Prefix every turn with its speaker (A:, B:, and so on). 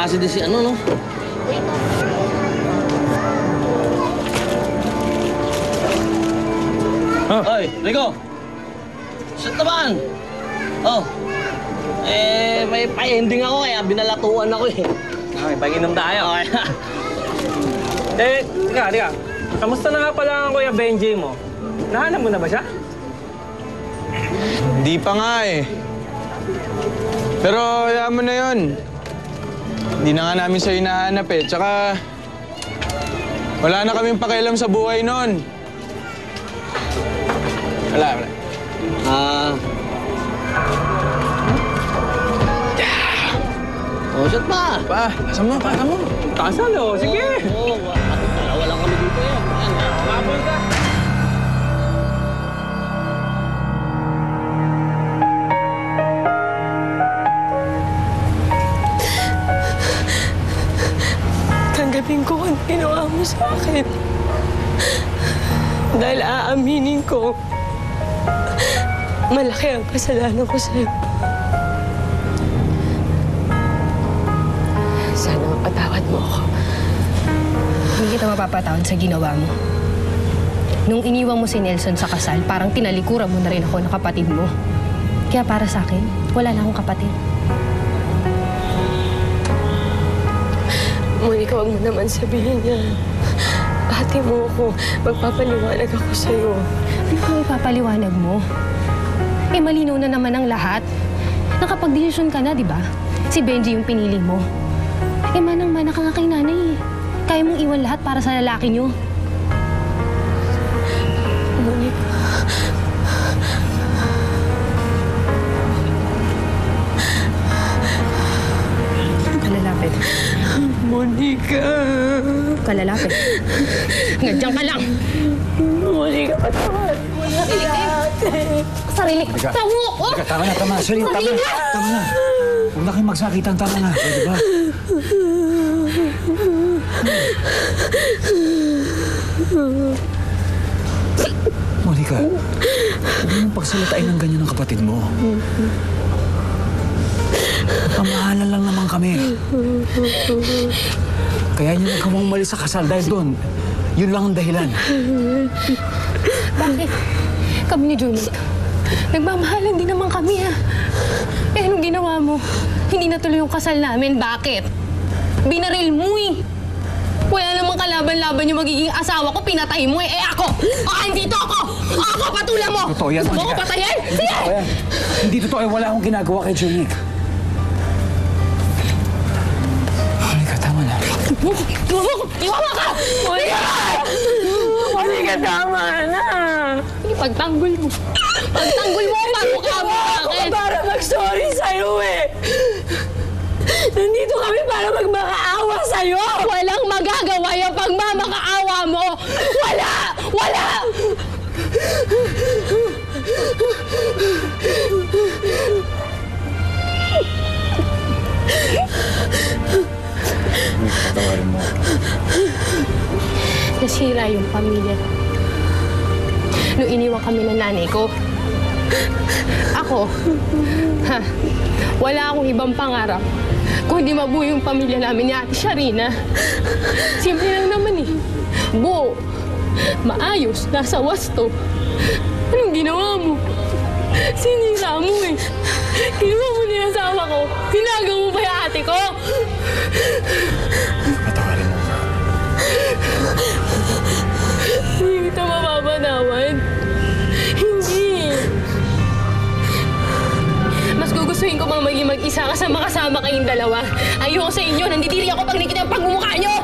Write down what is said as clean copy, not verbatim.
A: klase din si ano, no? Huh? Oy, Rico! Saan naman? Oh. May pa-ending ako kaya binalatuan ako eh.
B: Okay, pag-inom tayo.
A: Okay.
B: Tika. Kamusta na nga pala ang Kuya Benji mo? Nahanap mo na ba siya?
C: Hindi pa nga eh. Pero hayaan mo na yun. Hindi na nga namin siya hinahanap eh. Tsaka wala na kaming pakialam sa buhay nun. Wala.
A: Oh, shit pa!
C: Pa, asan mo?
B: Kasal oh, sige!
A: Oo, dalawa lang kami dito yan.
B: Mabol ka!
D: Tanggapin ko kung ginawa mo sa akin. Dahil aaminin ko, malaki ang kasalanan ko sa'yo. Sana mapatawad mo ako.
E: Hindi kita mapapatawad sa ginawa mo. Nung iniwan mo si Nelson sa kasal, parang tinalikuran mo na rin ako ng kapatid mo. Kaya para sa akin, wala na akong kapatid.
D: Monica, huwag mo naman sabihin yan. Ate mo ako, magpapaliwanag ako sa'yo.
E: Ano kung ipapaliwanag mo? Malinaw na naman ang lahat. Nakapag-desisyon ka na, di ba? Si Benji yung pinili mo. Manang-mana ka nga kay nanay. Kaya mong iwan lahat para sa lalaki niyo.
D: Monica.
E: Kalalapit.
D: Monica.
E: Kalalapit. Nandiyan ka lang.
D: Monica, patawad mo na ate.
E: Sarili. Tawo! Oh!
F: Tama na. Sorry, tama na. Huwag na kayong magsakitan, tama na. Pwede ba? Monica, huwag mong pagsalitain ng ganyan ng kapatid mo. Pamahalan lang naman kami. Kaya niyo nagkamang umalis sa kasal dahil doon. Yun lang ang dahilan.
E: Bakit? Kami ni Juliet. Nagmamahalan din naman kami, ha? Anong ginawa mo? Hindi natuloy yung kasal namin. Bakit? Binaril mo, eh. Wala namang kalaban-laban yung magiging asawa ko. Pinatay mo, eh. Ako! Andito ako! Ako, patulang mo!
F: Totoo yan,
E: Gusto mo
F: Monica.
E: ko patayin? Sige!
F: Hindi totoo. Wala akong ginagawa kay Juliet. Monica, tama na.
E: Iwawa ka!
D: Monica, tama na.
E: Pagtanggol mo. Pagtanggol mo, pagmukha mo sa akin.
D: Para mag-sorry sa'yo eh. Nandito kami para magmakaawa sa'yo.
E: Walang magagawa yung pagmamakaawa mo. Wala! Wala!
F: Patawarin mo.
E: Nasira yung pamilya. Nung iniwan kami ng nanay ko, ako, wala akong ibang pangarap kundi mabuo yung pamilya namin ni Ate Sharina. Simple lang naman eh. Buo, maayos, nasa wasto. Anong ginawa mo? Sinira mo eh. Ginawa mo niya asawa ko. Hinagaw mo pa yung ate ko.
F: Patawarin mo.
D: Hindi kita mapapatawad. Hindi.
E: Mas gugustuhin ko mang maging mag-isa kasama kayong dalawa. Ayoko sa inyo. Nandidiri ako pag nakita ang pagmumukha nyo.